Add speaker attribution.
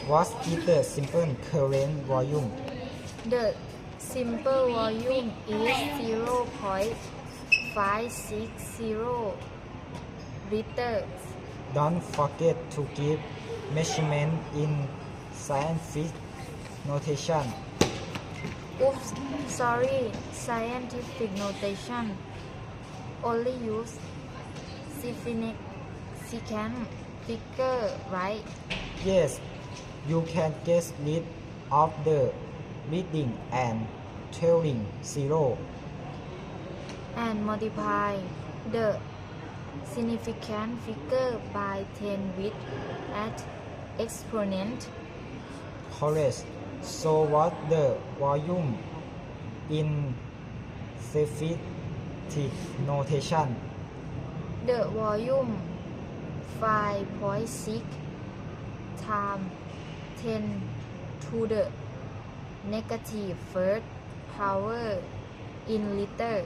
Speaker 1: What is the simple current volume?
Speaker 2: The simple volume is 0.560 liters.
Speaker 1: Don't forget to give measurement in scientific notation.
Speaker 2: Oops, sorry, scientific notation. Only use significant figure, right?
Speaker 1: Yes, you can get rid of the reading and telling zero.
Speaker 2: And multiply the significant figure by 10 with at exponent.
Speaker 1: Correct. So what the volume in scientific notation?
Speaker 2: The volume 5.6 times 10 to the negative first power in liter.